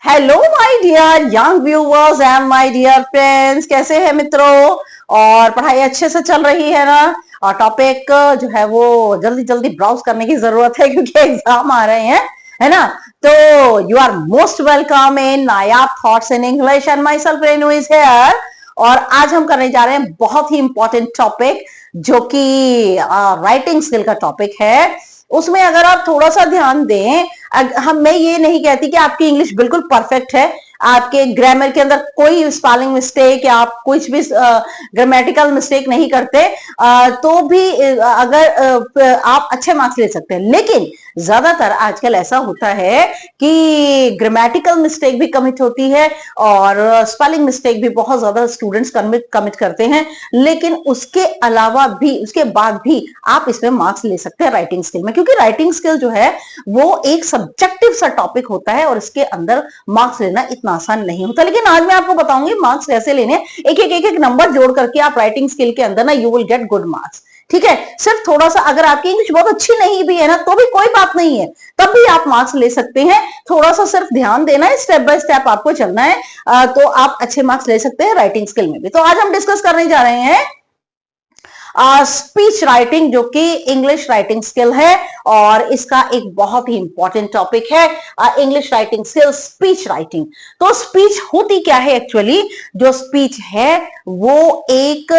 Hello my dear young viewers and my dear friends, कैसे हैं मित्रों। और पढ़ाई अच्छे से चल रही है ना। और टॉपिक जो है वो जल्दी जल्दी ब्राउज करने की जरूरत है क्योंकि एग्जाम आ रहे हैं, है ना। तो you are most welcome in Nayab thoughts in English and myself Renu is here. और आज हम करने जा रहे हैं बहुत ही इंपॉर्टेंट टॉपिक जो कि राइटिंग स्किल का टॉपिक है। उसमें अगर आप थोड़ा सा ध्यान दें, मैं ये नहीं कहती कि आपकी इंग्लिश बिल्कुल परफेक्ट है, आपके ग्रामर के अंदर कोई स्पेलिंग मिस्टेक या आप कुछ भी ग्रामेटिकल मिस्टेक नहीं करते, तो भी अगर आप अच्छे मार्क्स ले सकते हैं। लेकिन ज्यादातर आजकल ऐसा होता है कि ग्रामेटिकल मिस्टेक भी कमिट होती है और स्पेलिंग मिस्टेक भी बहुत ज्यादा स्टूडेंट्स कमिट करते हैं। लेकिन उसके अलावा भी, उसके बाद भी आप इसमें मार्क्स ले सकते हैं राइटिंग स्किल में, क्योंकि राइटिंग स्किल जो है वो एक सब्जेक्टिव सा टॉपिक होता है और इसके अंदर मार्क्स लेना इतना आसान नहीं होता। लेकिन आज मैं आपको बताऊंगी मार्क्स कैसे लेने, एक नंबर जोड़ करके आप राइटिंग स्किल के अंदर ना you will get good marks. ठीक है, सिर्फ थोड़ा सा अगर आपकी इंग्लिश बहुत अच्छी नहीं भी है ना तो भी कोई बात नहीं है, तब भी आप मार्क्स ले सकते हैं। थोड़ा सा सिर्फ ध्यान देना है, स्टेप बाय स्टेप आपको चलना है, तो आप अच्छे मार्क्स ले सकते हैं राइटिंग स्किल में भी। तो आज हम डिस्कस करने जा रहे हैं स्पीच राइटिंग, जो कि इंग्लिश राइटिंग स्किल है और इसका एक बहुत ही इंपॉर्टेंट टॉपिक है English writing skill, speech writing. तो स्पीच होती क्या है एक्चुअली? जो स्पीच है वो एक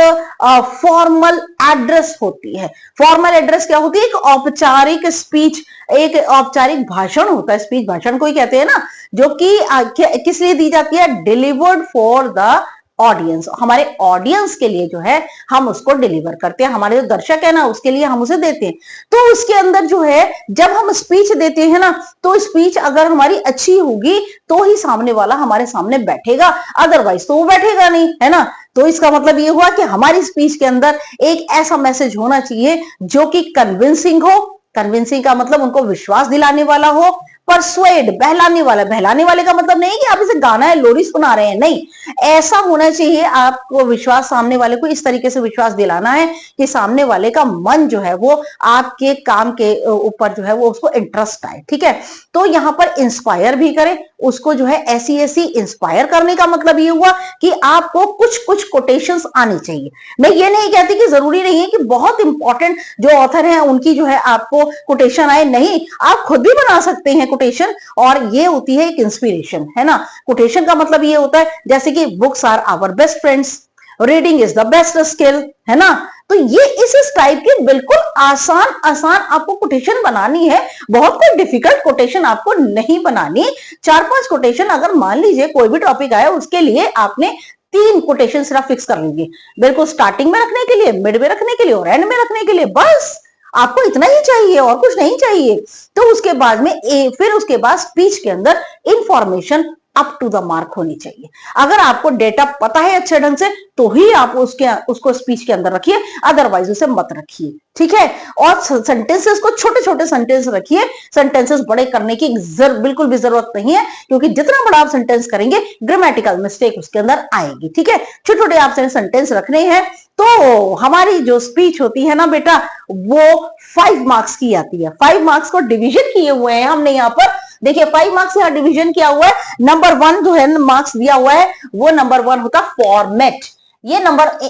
फॉर्मल एड्रेस होती है। फॉर्मल एड्रेस क्या होती है? एक औपचारिक स्पीच, एक औपचारिक भाषण होता है। स्पीच भाषण को ही कहते हैं ना, जो कि किस लिए दी जाती है? डिलीवर्ड फॉर द ऑडियंस, हमारे ऑडियंस के लिए जो है हम उसको डिलीवर करते हैं, हमारे जो दर्शक है ना उसके लिए हम उसे देते हैं। तो उसके अंदर जो है जब हम स्पीच देते हैं ना, तो स्पीच अगर हमारी अच्छी होगी तो ही सामने वाला हमारे सामने बैठेगा, अदरवाइज तो वो बैठेगा नहीं, है ना। तो इसका मतलब ये हुआ कि हमारी स्पीच के अंदर एक ऐसा मैसेज होना चाहिए जो कि कन्विंसिंग हो। कन्विंसिंग का मतलब उनको विश्वास दिलाने वाला हो। परसुएड, बहलाने वाला। बहलाने वाले का मतलब नहीं कि आप इसे गाना है, लोरी सुना रहे हैं, नहीं। ऐसा होना चाहिए आपको विश्वास, सामने वाले को इस तरीके से विश्वास दिलाना है कि सामने वाले का मन जो है वो आपके काम के ऊपर जो है वो उसको इंटरेस्ट आए। ठीक है, तो यहां पर इंस्पायर भी करे उसको, जो है ऐसी ऐसी इंस्पायर करने का मतलब ये हुआ कि आपको कुछ कुछ कोटेशंस आनी चाहिए। मैं ये नहीं कहती कि जरूरी नहीं है कि बहुत इंपॉर्टेंट जो ऑथर हैं उनकी जो है आपको कोटेशन आए, नहीं, आप खुद भी बना सकते हैं कोटेशन, और ये होती है एक इंस्पिरेशन, है ना। कोटेशन का मतलब ये होता है जैसे कि books are our best friends, reading is the best skill, है ना। तो ये इस टाइप की बिल्कुल आसान आसान आपको कोटेशन बनानी है, बहुत कोई डिफिकल्ट कोटेशन आपको नहीं बनानी। 4-5 कोटेशन, अगर मान लीजिए कोई भी टॉपिक आया उसके लिए आपने 3 कोटेशन सिर्फ फिक्स कर लीजिए, बिल्कुल स्टार्टिंग में रखने के लिए, मिड में रखने के लिए और एंड में रखने के लिए, बस आपको इतना ही चाहिए और कुछ नहीं चाहिए। तो उसके बाद में फिर उसके बाद स्पीच के अंदर information up to the mark होनी चाहिए। अगर आपको डेटा पता है अच्छे ढंग से तो ही आप उसको स्पीच के अंदर रखिए, अदरवाइज उसे मत रखिए। ठीक है, और सेंटेंसेस को छोटे छोटे सेंटेंस रखिए, सेंटेंसेस बड़े करने की बिल्कुल भी जरूरत नहीं है, क्योंकि जितना बड़ा आप सेंटेंस करेंगे ग्रामेटिकल मिस्टेक उसके अंदर आएगी। ठीक है, छोटे छोटे आपसे सेंटेंस रखने हैं। तो हमारी जो स्पीच होती है ना बेटा, वो 5 मार्क्स की आती है। 5 मार्क्स को डिवीजन किए हुए हैं हमने यहाँ पर, देखिए 5 मार्क्स यहाँ डिवीजन किया हुआ है। नंबर 1 जो है मार्क्स दिया हुआ है, वो नंबर 1 होता है फॉर्मेट। ये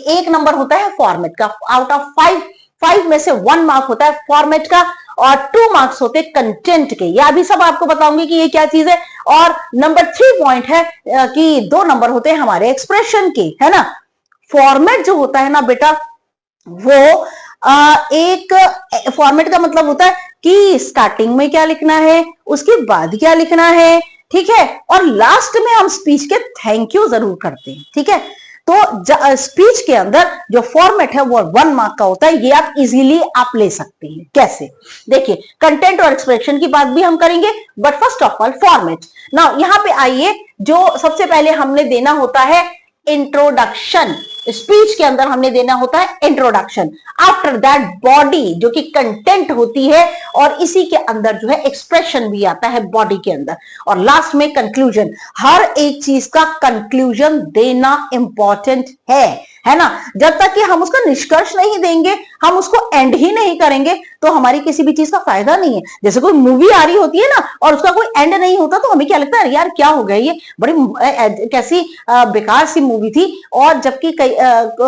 एक नंबर होता है फॉर्मेट का, आउट ऑफ 5 में से 1 मार्क होता है फॉर्मेट का, और 2 मार्क्स होते हैं कंटेंट के। ये अभी सब आपको बताऊंगी कि ये क्या चीज है। और नंबर 3 पॉइंट है कि 2 नंबर होते हैं हमारे एक्सप्रेशन के, है ना। फॉर्मेट जो होता है ना बेटा, वो एक फॉर्मेट का मतलब होता है कि स्टार्टिंग में क्या लिखना है, उसके बाद क्या लिखना है, ठीक है, और लास्ट में हम स्पीच के थैंक यू जरूर करते हैं। ठीक है, तो स्पीच के अंदर जो फॉर्मेट है वो 1 मार्क का होता है। ये आप इजीली आप ले सकते हैं। कैसे? देखिए, कंटेंट और एक्सप्रेशन की बात भी हम करेंगे, but first of all format. Now यहां पे आइए, जो सबसे पहले हमने देना होता है इंट्रोडक्शन। स्पीच के अंदर हमने देना होता है इंट्रोडक्शन, आफ्टर दैट बॉडी जो कि कंटेंट होती है, और इसी के अंदर जो है एक्सप्रेशन भी आता है बॉडी के अंदर, और लास्ट में कंक्लूजन। हर एक चीज का कंक्लूजन देना इंपॉर्टेंट है। है ना। जब तक कि हम उसका निष्कर्ष नहीं देंगे, हम उसको एंड ही नहीं करेंगे, तो हमारी किसी भी चीज का फायदा नहीं है। जैसे कोई मूवी आ रही होती है ना और उसका कोई एंड नहीं होता, तो हमें क्या लगता है, यार क्या हो गया, ये बड़ी कैसी बेकार सी मूवी थी। और जबकि कई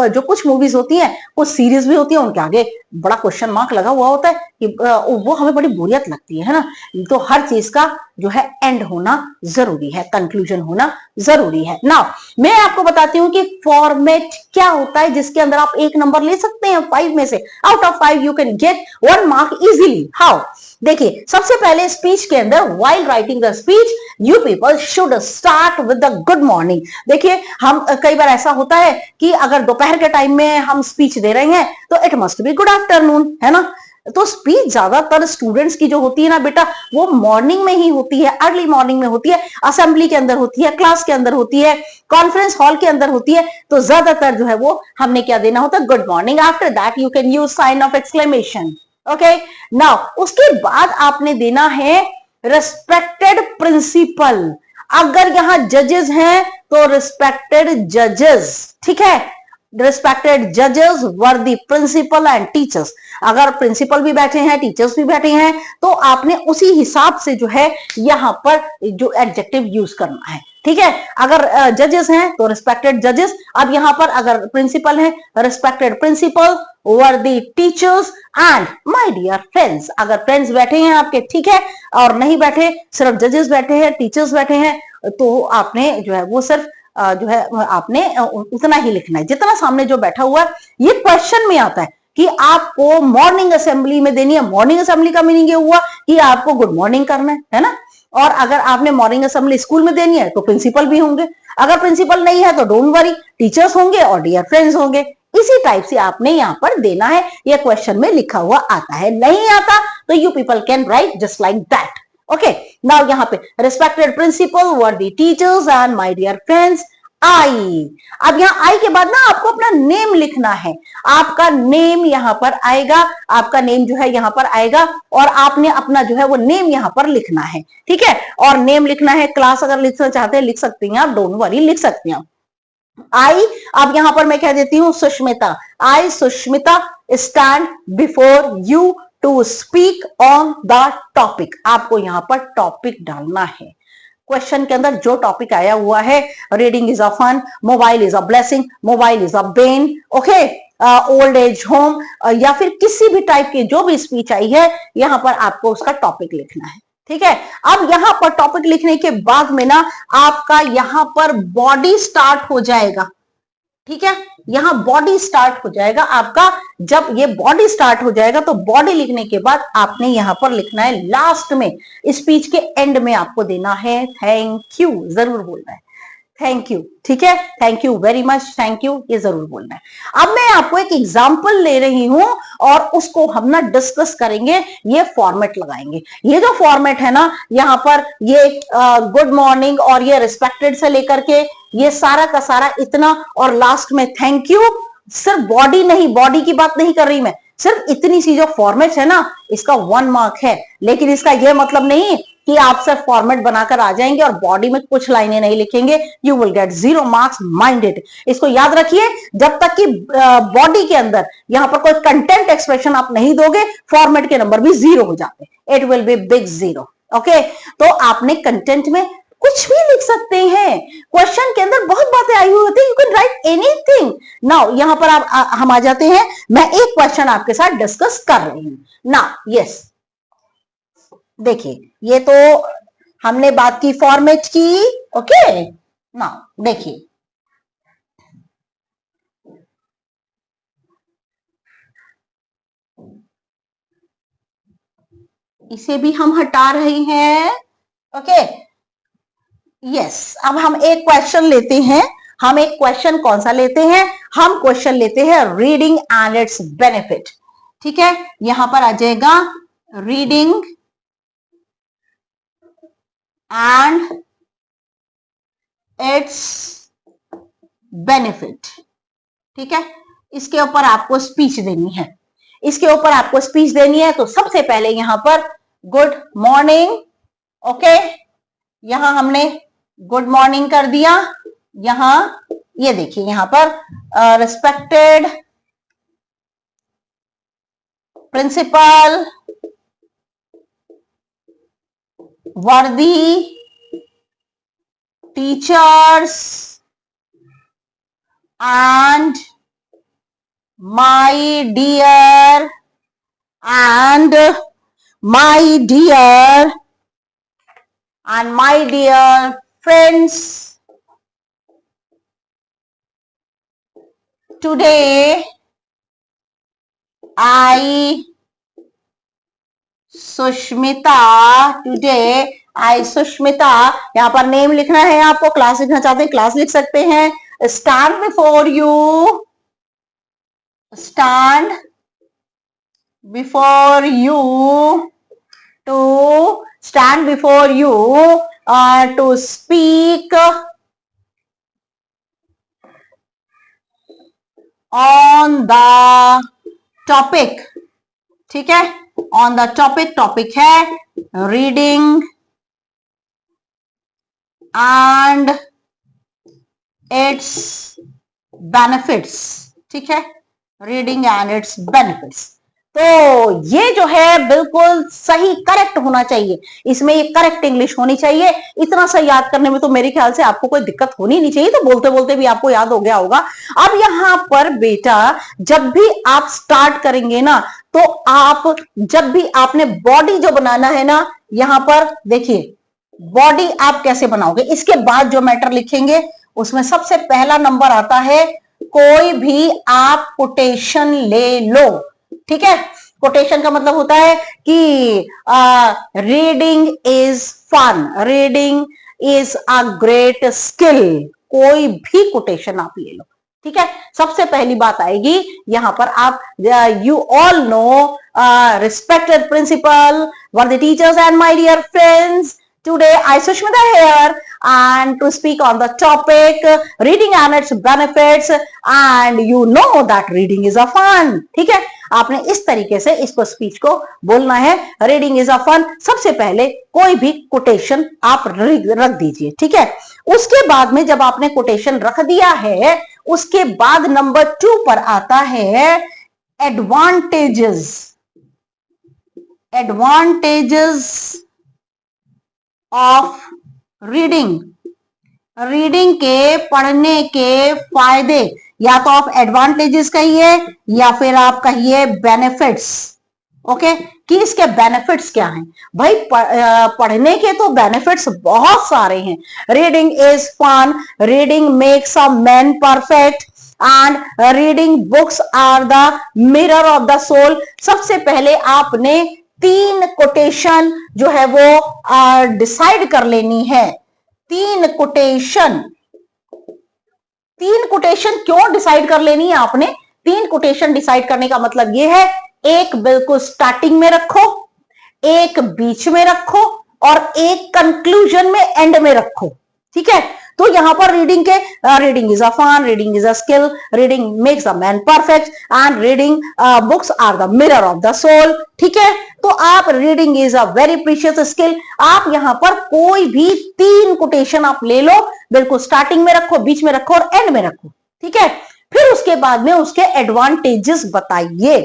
जो कुछ मूवीज होती हैं, कुछ सीरीज भी होती है, उनके आगे बड़ा क्वेश्चन मार्क लगा हुआ होता है कि वो हमें बड़ी बोरियत लगती है ना। तो हर चीज का जो है एंड होना जरूरी है, कंक्लूजन होना जरूरी है। नाउ मैं आपको बताती हूँ कि फॉर्मेट क्या होता है जिसके अंदर आप 1 नंबर ले सकते हैं 5 में से। Out of 5 you can get 1 mark easily. How? देखिए, सबसे पहले स्पीच के अंदर while writing the speech you people should start with the good morning. देखिए, हम कई बार ऐसा होता है कि अगर दोपहर के टाइम में हम स्पीच दे रहे हैं तो it must be good afternoon, है ना। तो स्पीच ज्यादातर स्टूडेंट्स की जो होती है ना बेटा, वो मॉर्निंग में ही होती है, अर्ली मॉर्निंग में होती है, असेंबली के अंदर होती है, क्लास के अंदर होती है, कॉन्फ्रेंस हॉल के अंदर होती है। तो ज्यादातर जो है वो हमने क्या देना होता है, good morning. After that you can use sign of exclamation. Okay, now उसके बाद आपने देना है रिस्पेक्टेड प्रिंसिपल। अगर यहां जजेस हैं तो रिस्पेक्टेड जजेस, ठीक है। रिस्पेक्टेड जजेस were the principal and teachers. अगर प्रिंसिपल भी बैठे हैं, टीचर्स भी बैठे हैं, तो आपने उसी हिसाब से जो है यहां पर जो एडजेक्टिव यूज करना है, ठीक है। अगर जजेस हैं तो रिस्पेक्टेड जजेस। अब यहां पर अगर प्रिंसिपल है, respected principal were the teachers and my dear friends. अगर फ्रेंड्स बैठे हैं आपके, ठीक है, और नहीं बैठे, सिर्फ जजेस बैठे हैं, टीचर्स बैठे हैं, तो आपने जो है वो सिर्फ जो है आपने उतना ही लिखना है जितना सामने जो बैठा हुआ है। ये क्वेश्चन में आता है कि आपको मॉर्निंग असेंबली में देनी है। मॉर्निंग असेंबली का मीनिंग ये हुआ कि आपको गुड मॉर्निंग करना है ना। और अगर आपने मॉर्निंग असेंबली स्कूल में देनी है तो प्रिंसिपल भी होंगे। अगर प्रिंसिपल नहीं है तो डोंट वरी, टीचर्स होंगे और डियर फ्रेंड्स होंगे। इसी टाइप से आपने यहाँ पर देना है। ये क्वेश्चन में लिखा हुआ आता है। नहीं आता तो you people can write just like that. Okay, now यहाँ पे respected principal were the teachers and my dear friends I. अब यहाँ आई के बाद ना आपको अपना नेम लिखना है। आपका नेम यहाँ पर आएगा, आपका नेम जो है यहाँ पर आएगा और आपने अपना जो है वो नेम यहाँ पर लिखना है, ठीक है। और नेम लिखना है, क्लास अगर लिखना चाहते हैं लिख सकती हैं आप, डोंट वरी, लिख सकती हैं। आई, अब यहां पर मैं कह देती हूं Sushmita. I Sushmita stand before you to speak on the topic. आपको यहां पर टॉपिक डालना है। क्वेश्चन के अंदर जो टॉपिक आया हुआ है, reading is a fun, mobile is a blessing, mobile is a bane, okay, old age home, या फिर किसी भी टाइप की जो भी स्पीच आई है, यहां पर आपको उसका टॉपिक लिखना है, ठीक है। अब यहां पर टॉपिक लिखने के बाद में ना आपका यहां पर बॉडी स्टार्ट हो जाएगा, ठीक है। यहां बॉडी स्टार्ट हो जाएगा आपका। जब ये बॉडी स्टार्ट हो जाएगा तो बॉडी लिखने के बाद आपने यहां पर लिखना है लास्ट में, स्पीच के एंड में आपको देना है थैंक यू, जरूर बोलना है थैंक यू, ठीक है। Thank you very much, thank you, ये जरूर बोलना है। अब मैं आपको एक एग्जांपल ले रही हूं और उसको हम ना डिस्कस करेंगे। ये फॉर्मेट लगाएंगे। ये जो फॉर्मेट है ना, यहां पर ये गुड मॉर्निंग और ये रिस्पेक्टेड से लेकर के ये सारा का सारा इतना और लास्ट में थैंक यू। सिर्फ बॉडी नहीं, बॉडी की बात नहीं कर रही मैं, सिर्फ इतनी सी जो फॉर्मेट है ना, इसका 1 मार्क है। लेकिन इसका यह मतलब नहीं कि आप सिर्फ फॉर्मेट बनाकर आ जाएंगे और बॉडी में कुछ लाइनें नहीं लिखेंगे, you will get 0 marks, mind it. इसको याद रखिए, जब तक कि बॉडी के अंदर यहां पर कोई कंटेंट एक्सप्रेशन आप नहीं दोगे, फॉर्मेट के नंबर भी 0 हो जाते हैं। It will be big 0। Okay, तो आपने कंटेंट में कुछ भी लिख सकते हैं। क्वेश्चन के अंदर बहुत बातें आई हुई होती है, you can write anything. Now यहां पर हम आ जाते हैं। मैं एक क्वेश्चन आपके साथ डिस्कस कर रही हूं ना। यस, देखिए, ये तो हमने बात की फॉर्मेट की। ओके, नाउ देखिए, इसे भी हम हटा रहे हैं। ओके, यस, अब हम एक क्वेश्चन लेते हैं। हम एक क्वेश्चन कौन सा लेते हैं? हम क्वेश्चन लेते हैं रीडिंग एंड इट्स बेनिफिट, ठीक है। यहां पर आ जाएगा रीडिंग एंड इट्स बेनिफिट, ठीक है। इसके ऊपर आपको स्पीच देनी है। इसके ऊपर आपको स्पीच देनी है तो सबसे पहले यहां पर गुड मॉर्निंग, ओके, यहां हमने गुड मॉर्निंग कर दिया। यहां ये देखिए यहां पर respected principal, worthy teachers, and my dear and my dear and my dear friends, today I Sushmita, today I Sushmita, यहां पर नेम लिखना है आपको, क्लास लिखना चाहते हैं क्लास लिख सकते हैं, stand before you, stand before you, to stand before you to speak on the topic, ठीक है, ऑन द टॉपिक, टॉपिक है रीडिंग एंड इट्स बेनिफिट्स, ठीक है, रीडिंग एंड इट्स बेनिफिट्स। तो ये जो है बिल्कुल सही करेक्ट होना चाहिए, इसमें ये करेक्ट इंग्लिश होनी चाहिए। इतना सा याद करने में तो मेरे ख्याल से आपको कोई दिक्कत होनी नहीं चाहिए, तो बोलते बोलते भी आपको याद हो गया होगा। अब यहां पर बेटा जब भी आप स्टार्ट करेंगे ना, तो आप जब भी आपने बॉडी जो बनाना है ना, यहां पर देखिए बॉडी आप कैसे बनाओगे, इसके बाद जो मैटर लिखेंगे उसमें सबसे पहला नंबर आता है, कोई भी आप कोटेशन ले लो, ठीक है। कोटेशन का मतलब होता है कि reading is fun, reading is a great skill, कोई भी कोटेशन आप ले लो, ठीक है। सबसे पहली बात आएगी यहां पर आप you all know respected principal, worthy teachers and my dear friends, today I Sushmita here and to speak on the topic reading and its benefits, and you know that reading is a fun, ठीक है। आपने इस तरीके से इसको speech को बोलना है, रीडिंग इज अ फन। सबसे पहले कोई भी कोटेशन आप रख दीजिए, ठीक है। उसके बाद में जब आपने कोटेशन रख दिया है, उसके बाद नंबर 2 पर आता है advantages, advantages of reading, reading के पढ़ने के फायदे, या तो आप एडवांटेजेस कहिए या फिर आप कहिए बेनिफिट्स, ओके, कि इसके बेनिफिट्स क्या हैं। भाई पढ़ने के तो बेनिफिट्स बहुत सारे हैं। Reading is fun, reading makes a man perfect, and reading books are the mirror of the soul. सबसे पहले आपने 3 कोटेशन जो है वो डिसाइड कर लेनी है। 3 कोटेशन क्यों डिसाइड कर लेनी है आपने? 3 कोटेशन डिसाइड करने का मतलब ये है, एक बिल्कुल स्टार्टिंग में रखो, एक बीच में रखो और एक कंक्लूजन में, एंड में रखो, ठीक है। तो यहां पर रीडिंग के reading is a fun, reading is a skill, reading makes a man perfect, and reading books are the mirror of the soul, ठीक है। तो आप reading is a very precious skill, आप यहां पर कोई भी 3 कोटेशन आप ले लो, बिल्कुल स्टार्टिंग में रखो, बीच में रखो और एंड में रखो, ठीक है। फिर उसके बाद में उसके एडवांटेजेस बताइए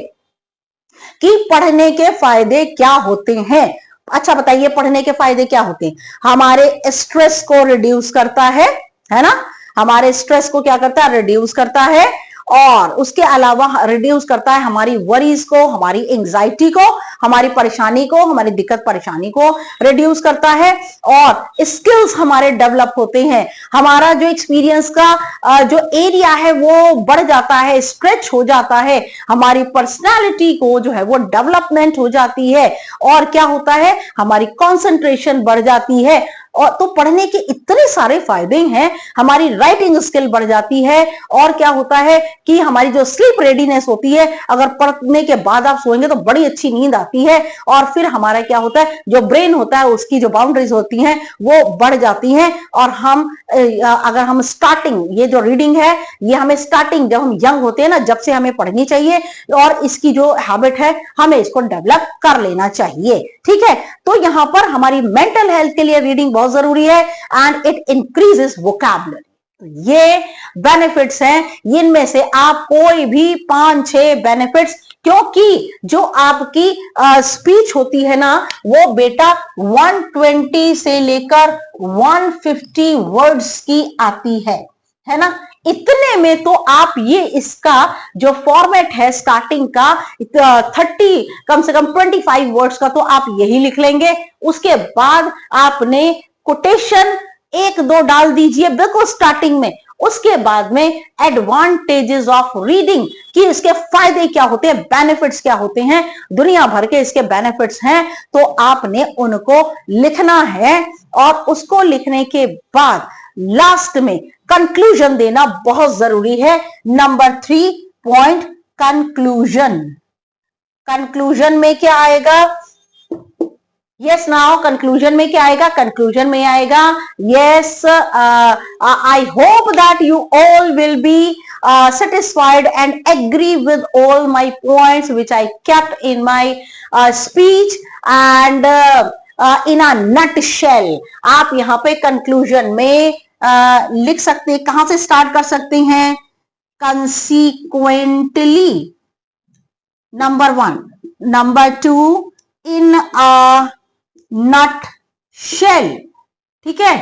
कि पढ़ने के फायदे क्या होते हैं। अच्छा बताइए पढ़ने के फायदे क्या होते हैं? हमारे स्ट्रेस को रिड्यूस करता है ना, हमारे स्ट्रेस को क्या करता है? रिड्यूस करता है, और उसके अलावा रिड्यूस करता है हमारी वरीज को, हमारी एंजाइटी को, हमारी परेशानी को, हमारी दिक्कत परेशानी को रिड्यूस करता है, और स्किल्स हमारे डेवलप होते हैं। हमारा जो एक्सपीरियंस का जो एरिया है वो बढ़ जाता है, स्ट्रेच हो जाता है, हमारी पर्सनालिटी को जो है वो डेवलपमेंट हो जाती है, और क्या होता है? हमारी कंसंट्रेशन बढ़ जाती है। और तो पढ़ने के इतने सारे फायदे हैं, हमारी राइटिंग स्किल बढ़ जाती है, और क्या होता है कि हमारी जो स्लीप रेडीनेस होती है, अगर पढ़ने के बाद आप सोएंगे तो बड़ी अच्छी नींद आती है, और फिर हमारा क्या होता है, जो ब्रेन होता है उसकी जो बाउंड्रीज होती हैं वो बढ़ जाती हैं, और हम अगर हम स्टार्टिंग, ये जो रीडिंग है ये हमें स्टार्टिंग जब हम यंग होते हैं ना, जब से हमें पढ़नी चाहिए, और इसकी जो हैबिट है हमें इसको डेवलप कर लेना चाहिए, ठीक है। तो यहां पर हमारी मेंटल हेल्थ के लिए रीडिंग बहुत जरूरी है, एंड इट इंक्रीजेस वोकैबुलरी, तो ये बेनिफिट्स हैं, इनमें से आप कोई भी 5-6 बेनिफिट्स, क्योंकि जो आपकी स्पीच होती है ना वो बेटा 120 से लेकर 150 वर्ड्स की आती है ना। इतने में तो आप ये इसका जो फॉर्मेट है स्टार्टिंग का 30 कम से कम 25 वर्ड्स का तो आप यही लिख लेंगे। उसके बाद आपने कोटेशन 1-2 डाल दीजिए बिल्कुल स्टार्टिंग में। उसके बाद में एडवांटेजेस ऑफ रीडिंग कि इसके फायदे क्या होते हैं, बेनिफिट्स क्या होते हैं, दुनिया भर के इसके बेनिफिट्स हैं, तो आपने उनको लिखना है। और उसको लिखने के बाद लास्ट में कंक्लूजन देना बहुत जरूरी है। Number 3 point, conclusion. कंक्लूजन में क्या आएगा? यस नाउ कंक्लूजन में क्या आएगा? कंक्लूजन में आएगा yes, I hope that you all will be satisfied and agree with all my points which I kept in my speech and in a nutshell। आप यहाँ पे कंक्लूजन में लिख सकते हैं, कहां से स्टार्ट कर सकते हैं? consequently number 1, number 2 in a nutshell। ठीक है,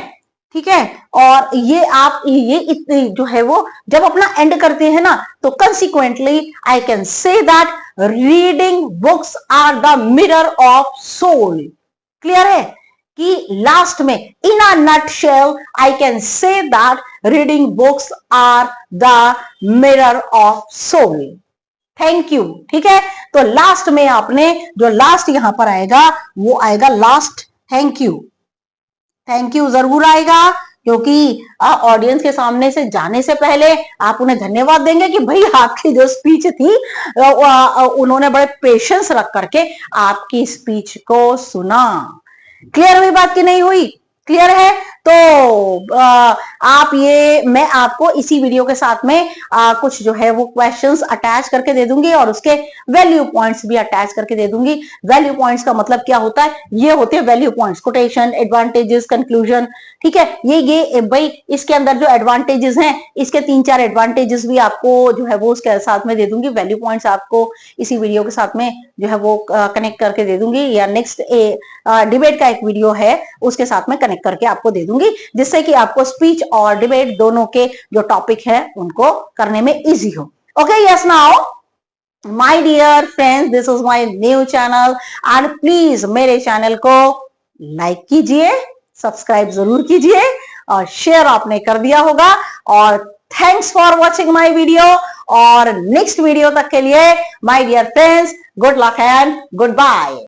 ठीक है। और ये आप ये जो है वो जब अपना एंड करते हैं ना तो consequently I can say that reading books are the mirror of soul। Clear है कि लास्ट में in a nutshell I can say that reading books are the mirror of soul। Thank you. ठीक है, तो लास्ट में आपने जो last यहां पर आएगा वो आएगा last thank you. Thank you जरूर आएगा, क्योंकि ऑडियंस के सामने से जाने से पहले आप उन्हें धन्यवाद देंगे कि भाई आपकी जो स्पीच थी उन्होंने बड़े पेशेंस रख करके आपकी स्पीच को सुना। क्लियर हुई बात कि नहीं हुई? क्लियर है? तो आप ये मैं आपको इसी वीडियो के साथ में कुछ जो है वो क्वेश्चंस अटैच करके दे दूंगी और उसके वैल्यू पॉइंट्स भी अटैच करके दे दूंगी। वैल्यू पॉइंट्स का मतलब क्या होता है? ये होते हैं value points, quotation, advantages, conclusion. ठीक है, ये भाई इसके अंदर जो एडवांटेजेस हैं इसके 3-4 एडवांटेजेस भी आपको जो है वो उसके साथ में दे दूंगी। वैल्यू पॉइंट्स आपको इसी वीडियो के साथ में जो है वो कनेक्ट करके दे दूंगी, या नेक्स्ट डिबेट का एक वीडियो है उसके साथ में कनेक्ट करके आपको दे दूंगी, जिससे कि आपको स्पीच और डिबेट दोनों के जो टॉपिक है उनको करने में इजी हो। Okay, yes now my dear friends, this is my new channel and please मेरे चैनल को लाइक कीजिए, सब्सक्राइब जरूर कीजिए और शेयर आपने कर दिया होगा। और thanks for watching my video, और नेक्स्ट वीडियो तक के लिए my dear friends, good luck and good bye.